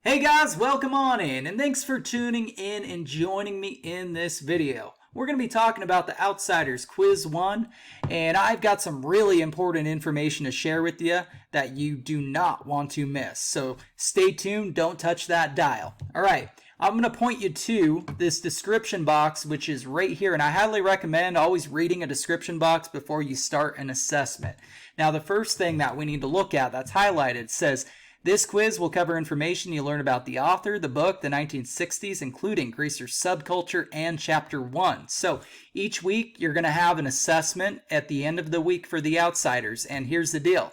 Hey guys, welcome on in, and thanks for tuning in and joining me in this video. We're going to be talking about the Outsiders Quiz 1, and I've got some really important information to share with you that you do not want to miss. So stay tuned, don't touch that dial. Alright, I'm going to point you to this description box, which is right here, and I highly recommend always reading a description box before you start an assessment. Now, the first thing that we need to look at that's highlighted says, this quiz will cover information you learn about the author, the book, the 1960s, including Greaser subculture, and Chapter 1. So each week you're going to have an assessment at the end of the week for the Outsiders. And here's the deal.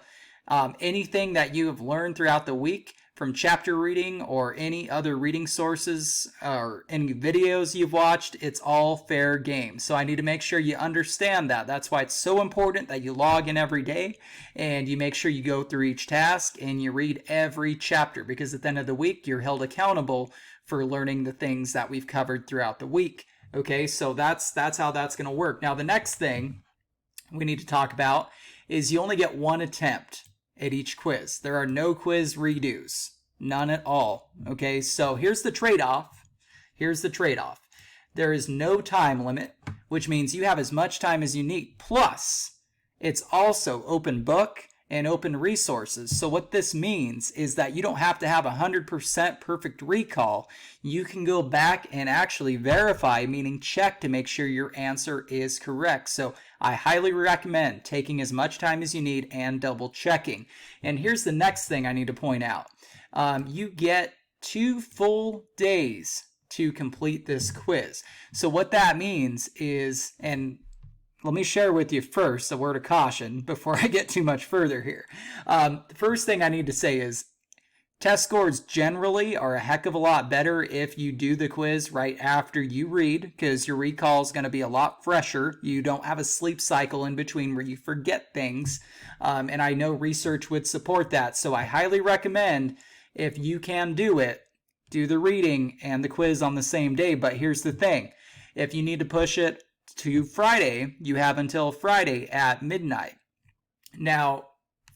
Anything that you have learned throughout the week from chapter reading or any other reading sources or any videos you've watched, it's all fair game. So I need to make sure you understand that. That's why it's so important that you log in every day and you make sure you go through each task and you read every chapter, because at the end of the week, you're held accountable for learning the things that we've covered throughout the week. Okay, so that's how that's going to work. Now, the next thing we need to talk about is you only get one attempt at each quiz. There are no quiz redos, none at all. Okay, so here's the trade-off. There is no time limit, which means you have as much time as you need. Plus, it's also open book and open resources. So what this means is that you don't have to have 100% perfect recall. You can go back and actually verify, meaning check to make sure your answer is correct. So I highly recommend taking as much time as you need and double checking. And here's the next thing I need to point out. You get 2 full days to complete this quiz. So what that means is, and let me share with you first a word of caution before I get too much further here. The first thing I need to say is test scores generally are a heck of a lot better if you do the quiz right after you read, because your recall is going to be a lot fresher. You don't have a sleep cycle in between where you forget things, and I know research would support that. So I highly recommend, if you can do it, do the reading and the quiz on the same day. But here's the thing. If you need to push it to Friday, you have until Friday at midnight. Now,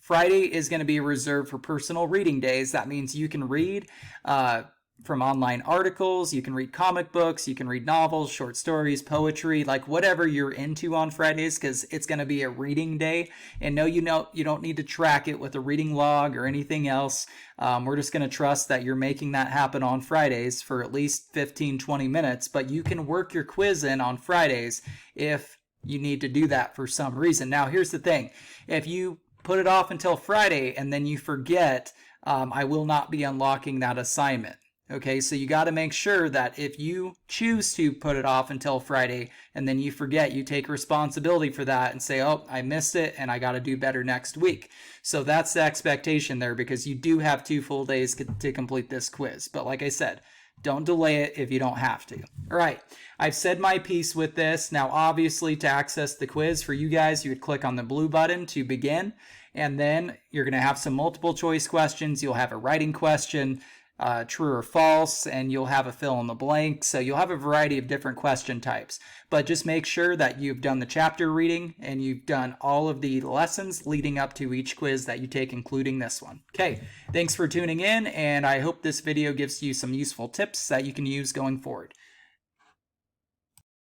Friday is going to be reserved for personal reading days. That means you can read from online articles, you can read comic books, you can read novels, short stories, poetry, like whatever you're into on Fridays, because it's going to be a reading day. And no, you don't need to track it with a reading log or anything else. We're just going to trust that you're making that happen on Fridays for at least 15-20 minutes, but you can work your quiz in on Fridays if you need to do that for some reason. Now, here's the thing. If you put it off until Friday and then you forget, I will not be unlocking that assignment. Okay, so you got to make sure that if you choose to put it off until Friday and then you forget, you take responsibility for that and say, oh, I missed it and I got to do better next week. So that's the expectation there, because you do have 2 full days to complete this quiz. But like I said, don't delay it if you don't have to. All right, I've said my piece with this. Now, obviously, to access the quiz for you guys, you would click on the blue button to begin, and then you're going to have some multiple choice questions. You'll have a writing question, true or false, and you'll have a fill in the blank. So you'll have a variety of different question types, but just make sure that you've done the chapter reading and you've done all of the lessons leading up to each quiz that you take, including this one. Okay, thanks for tuning in, and I hope this video gives you some useful tips that you can use going forward.